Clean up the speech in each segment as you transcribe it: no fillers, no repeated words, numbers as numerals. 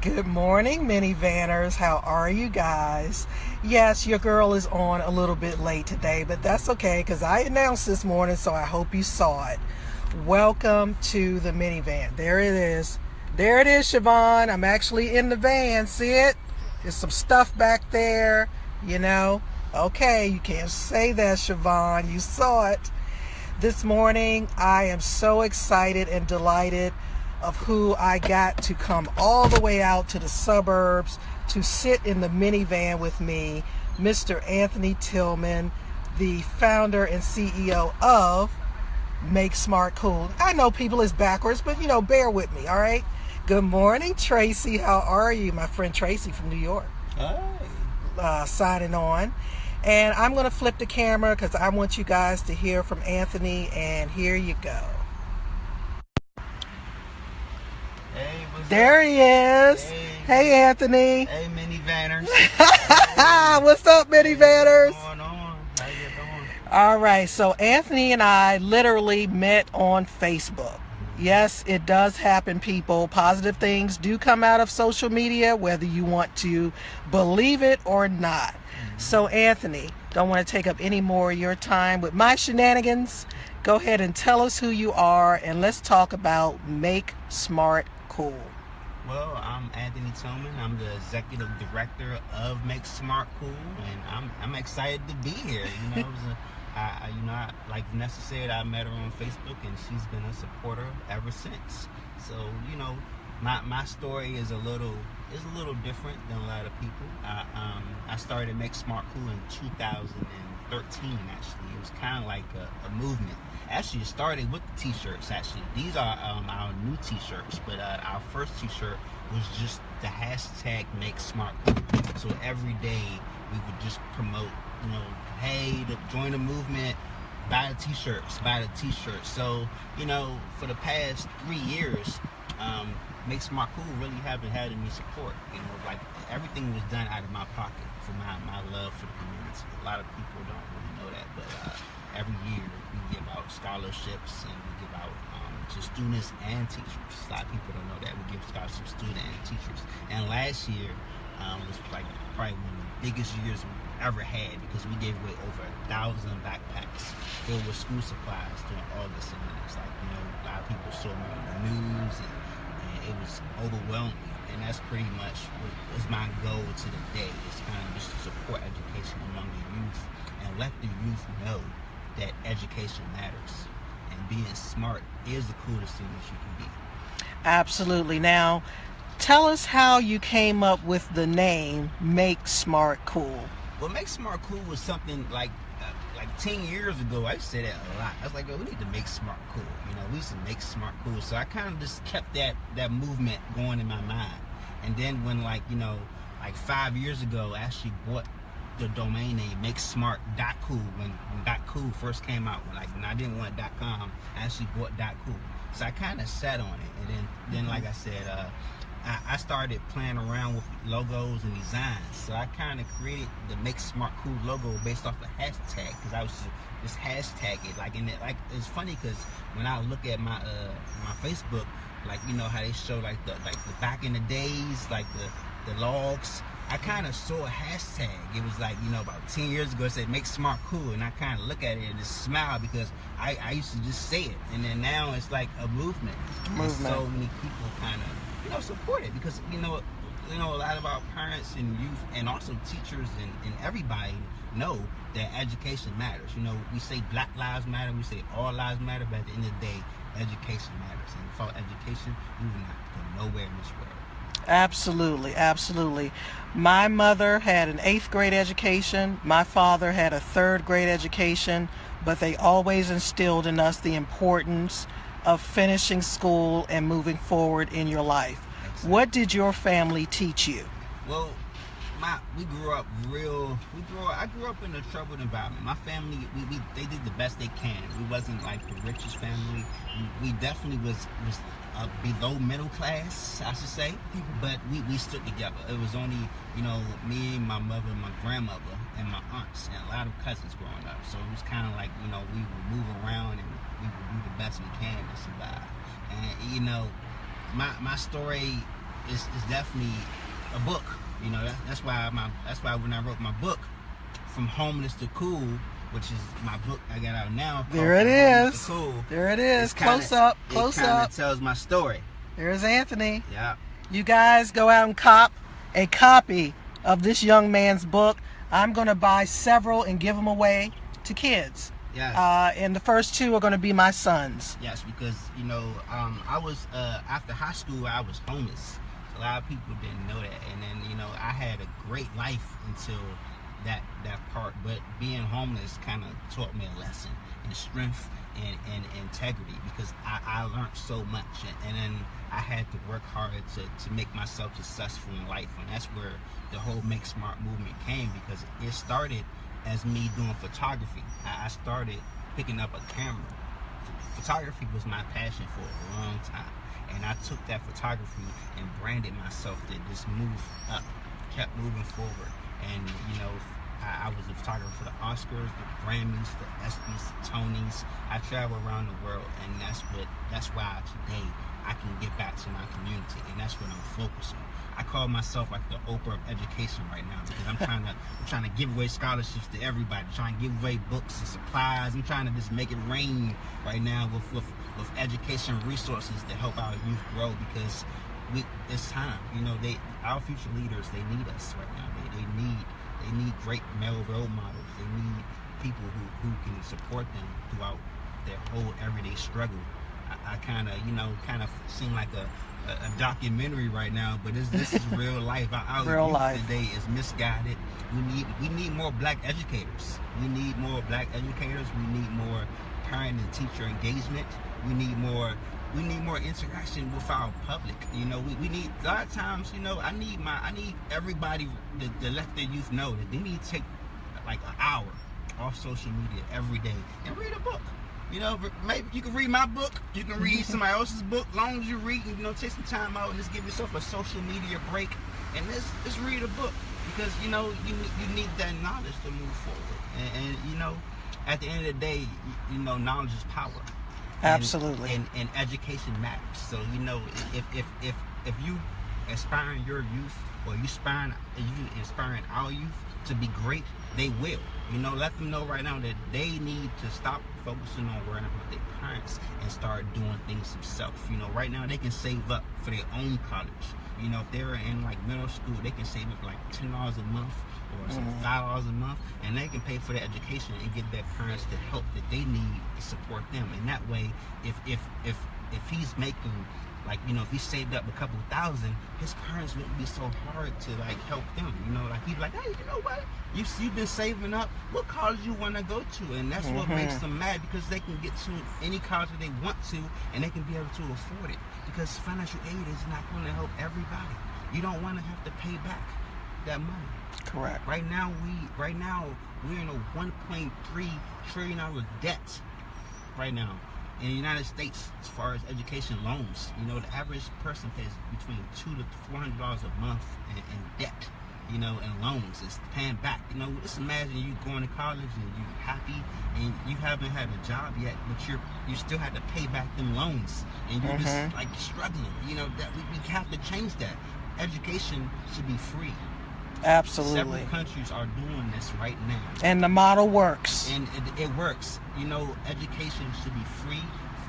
Good morning, minivanners. How are you guys? Yes, your girl is on a little bit late today, but that's okay because I announced this morning, so I hope you saw it. Welcome to the minivan. There it is. There it is, Siobhan. I'm actually in the van. See it? There's some stuff back there, you know. Okay, you can't say that, Siobhan. You saw it. This morning, I am so excited and delighted of who I got to come all the way out to the suburbs to sit in the minivan with me, Mr. Anthony Tilghman, the founder and CEO of MakeSmartCool. I know people is backwards, but bear with me, all right? Good morning, Tracy. How are you? My friend Tracy from New York. Hi. Signing on. And I'm going to flip the camera because I want you guys to hear from Anthony, and here you go. Hey, There he is. Hey, Anthony. Hey, minivanners. What's up, minivanners? What's going on? How you doing? All right, so Anthony and I literally met on Facebook. Yes, it does happen, people. Positive things do come out of social media, whether you want to believe it or not. So, Anthony, don't want to take up any more of your time with my shenanigans. Go ahead and tell us who you are, and let's talk about MakeSmartCool. Well, I'm Anthony Tilghman. I'm the executive director of MakeSmartCool, and I'm excited to be here. Like Vanessa said, I met her on Facebook, and she's been a supporter ever since. So, my story is a little different than a lot of people. I started MakeSmartCool in 2013. Actually, it was kind of like a movement. Actually, it started with the t-shirts. Actually, these are our new t-shirts, but our first t-shirt was just the hashtag MakeSmartCool. So every day we would just promote, hey, join the movement. Buy the t-shirts. So, for the past 3 years, MakeSmartCool really haven't had any support. Like everything was done out of my pocket for my love for the community. A lot of people don't really know that, but every year we give out scholarships and we give out to students and teachers. A lot of people don't know that we give scholarships to students and teachers. And last year was like probably one of the biggest years we've ever had because we gave away over 1,000 backpacks filled with school supplies during August, and it's like a lot of people saw me on the news and it was overwhelming. And that's pretty much what is my goal to the day. It's kind of just to support education among the youth and let the youth know that education matters and being smart is the coolest thing that you can be. Absolutely. Now, tell us how you came up with the name MakeSmartCool. Well, MakeSmartCool was something like 10 years ago. I used to say that a lot. I was like, we need to make smart cool. We used to make smart cool. So I kind of just kept that movement going in my mind. And then when 5 years ago, I actually bought the domain name MakeSmart.cool when .cool first came out. When I didn't want .com, I actually bought .cool. So I kind of sat on it. And then like I said, I started playing around with logos and designs. So I kind of created the MakeSmartCool logo based off a hashtag because I was just hashtag it. It's funny because when I look at my Facebook, how they show the back in the days, the logs. I kind of saw a hashtag. It was about 10 years ago. It said MakeSmartCool, and I kind of look at it and just smile because I used to just say it, and then now it's like a movement. And so many people kind of support it because a lot of our parents and youth and also teachers and everybody know that education matters. We say Black Lives Matter, we say all lives matter, but at the end of the day, education matters. And without education, we will not go nowhere in this world. Absolutely, absolutely. My mother had an 8th grade education. My father had a 3rd grade education, but they always instilled in us the importance of finishing school and moving forward in your life. Exactly. What did your family teach you? Well, we grew up I grew up in a troubled environment. My family, they did the best they can. We wasn't like the richest family. We definitely was below middle class, I should say. But we stood together. It was only me, my mother, my grandmother, and my aunts, and a lot of cousins growing up. So it was kind of like we would move around and we would do the best we can to survive. And my story it's definitely a book. You know, that's why when I wrote my book, From Homeless to Cool, which is my book I got out now. There it is. Cool. There it is. Kinda, Close up. It kind of tells my story. There's Anthony. Yeah. You guys go out and cop a copy of this young man's book. I'm going to buy several and give them away to kids. Yes. And the first two are going to be my sons. Yes, because, you know, I was, after high school, I was homeless. A lot of people didn't know that. And then, you know, I had a great life until that part. But being homeless kind of taught me a lesson in strength and integrity, because I learned so much. And then I had to work hard to make myself successful in life. And that's where the whole Make Smart movement came, because it started as me doing photography. I started picking up a camera. Photography was my passion for a long time. And I took that photography and branded myself to just move up, kept moving forward. And, you know, I was a photographer for the Oscars, the Grammys, the ESPYs, the Tonys. I travel around the world, and that's why today I can get back to my community, and that's what I'm focusing on. I call myself like the Oprah of Education right now, because I'm trying to give away scholarships to everybody, trying to give away books and supplies. I'm trying to just make it rain right now with education resources to help our youth grow, because it's time. You know, our future leaders, they need us right now. They need great male role models. They need people who can support them throughout their whole everyday struggle. I kind of seem like a documentary right now, but this is real life. Our youth today is misguided. We need more black educators. We need more black educators. We need more parent and teacher engagement. We need more interaction with our public. You know, we need, a lot of times, you know, I need everybody to let their youth know that they need to take like an hour off social media every day and read a book. You know, maybe you can read my book, you can read somebody else's book. As long as you read, you know, take some time out and just give yourself a social media break and just read a book, because, you know, you need that knowledge to move forward. And you know, at the end of the day, you know, knowledge is power. Absolutely. And education matters. So, you know, if you inspiring your youth, or you inspiring our youth to be great, they will. You know, let them know right now that they need to stop focusing on worrying about their parents and start doing things themselves. You know, right now they can save up for their own college. You know, if they're in like middle school, they can save up like $10 a month or some $5 a month, and they can pay for their education and get their parents the help that they need to support them. And that way, if he's making, like, you know, if he saved up a couple thousand, his parents wouldn't be so hard to like help them. You know, like he'd be like, hey, you know what? You've been saving up. What college you want to go to? And that's what makes them mad, because they can get to any college that they want to, and they can be able to afford it. Because financial aid is not going to help everybody. You don't want to have to pay back that money. Correct. Right now we're in a $1.3 trillion debt right now in the United States as far as education loans. You know, the average person pays between $200 to $400 a month in debt, you know, and loans. It's paying back. You know, just imagine you going to college and you happy and you haven't had a job yet, but you still have to pay back them loans, and you're just like struggling. You know, that we have to change that. Education should be free. Absolutely. Several countries are doing this right now. And the model works. And it works. You know, education should be free.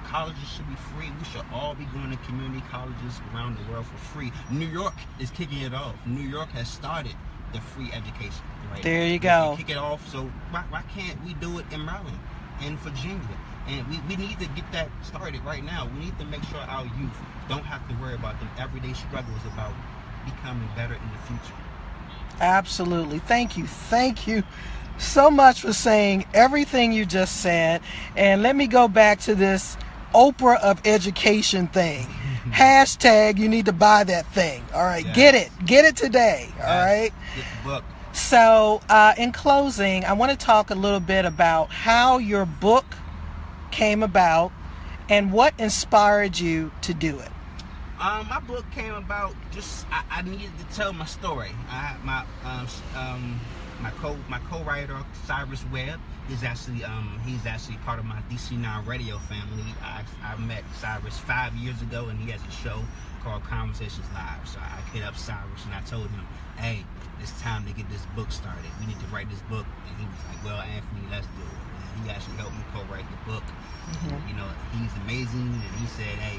Colleges should be free. We should all be going to community colleges around the world for free. New York is kicking it off. New York has started the free education. Right? There you go. Kick it off. So why can't we do it in Maryland and Virginia? And we need to get that started right now. We need to make sure our youth don't have to worry about them everyday struggles about becoming better in the future. Absolutely. Thank you so much for saying everything you just said. And let me go back to this Oprah of Education thing. Hashtag, you need to buy that thing. All right. Yes. Get it today. All right. Get the book. So in closing, I want to talk a little bit about how your book came about and what inspired you to do it. My book came about just I needed to tell my story. my co-writer Cyrus Webb is actually part of my DC9 radio family. I met Cyrus 5 years ago, and he has a show called Conversations Live. So I hit up Cyrus and I told him, hey, it's time to get this book started. We need to write this book. And he was like, well, Anthony, let's do it. And he actually helped me co-write the book. And, you know, he's amazing, and he said, hey,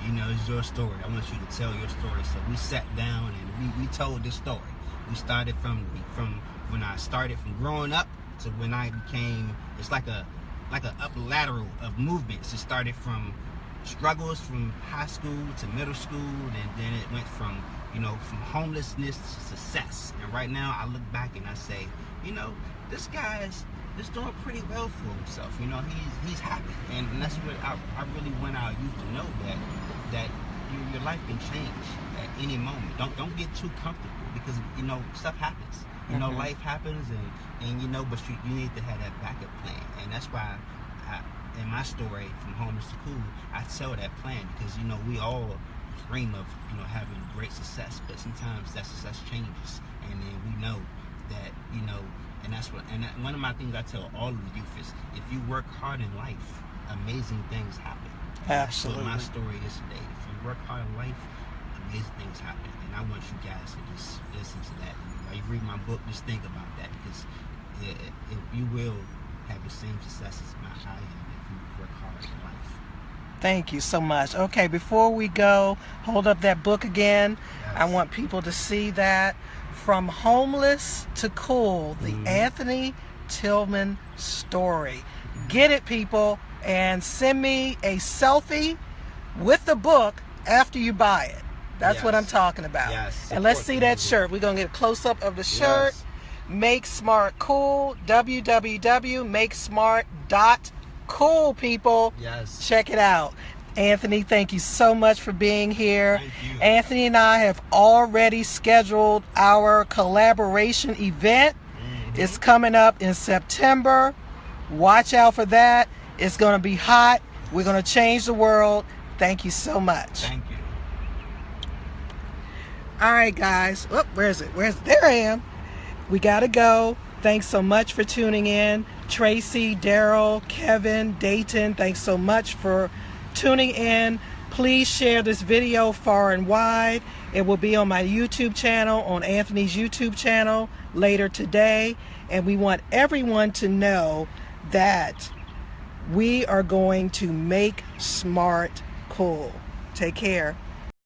you know, it's your story. I want you to tell your story. So we sat down and we told this story. We started from when I started from growing up to when I became, it's like a up lateral of movements. It started from struggles from high school to middle school, and then it went from, you know, from homelessness to success. And right now I look back and I say, you know, this guy's just doing pretty well for himself. You know, he's happy, and that's what I really want our youth to know, that your life can change at any moment. Don't get too comfortable, because, you know, stuff happens. You know, life happens, and you know, but you need to have that backup plan. And that's why in my story, From Homeless to Cool, I tell that plan, because, you know, we all dream of, you know, having great success, but sometimes that success changes, and then we know that, you know, and that's what, and one of my things I tell all of the youth is, if you work hard in life, amazing things happen. Absolutely. That's what my story is today. If you work hard in life, amazing things happen. And I want you guys to just listen to that. While you read my book, just think about that, because you will have the same success as I am if you work hard in life. Thank you so much. Okay, before we go, hold up that book again. Yes. I want people to see that. From Homeless to Cool, the Anthony Tilghman story. Get it, people, and send me a selfie with the book after you buy it. That's what I'm talking about. Yes. And let's see that shirt. We're going to get a close-up of the shirt. Yes. MakeSmartCool, www.makesmart.cool, people. Yes. Check it out. Anthony, thank you so much for being here. Thank you. Anthony and I have already scheduled our collaboration event. It's coming up in September. Watch out for that. It's going to be hot. We're going to change the world. Thank you so much. Thank you. All right, guys. Oh, where is it? There I am. We got to go. Thanks so much for tuning in. Tracy, Daryl, Kevin, Dayton, thanks so much for tuning in. Please share this video far and wide. It will be on my YouTube channel, on Anthony's YouTube channel later today. And we want everyone to know that we are going to make smart cool. Take care.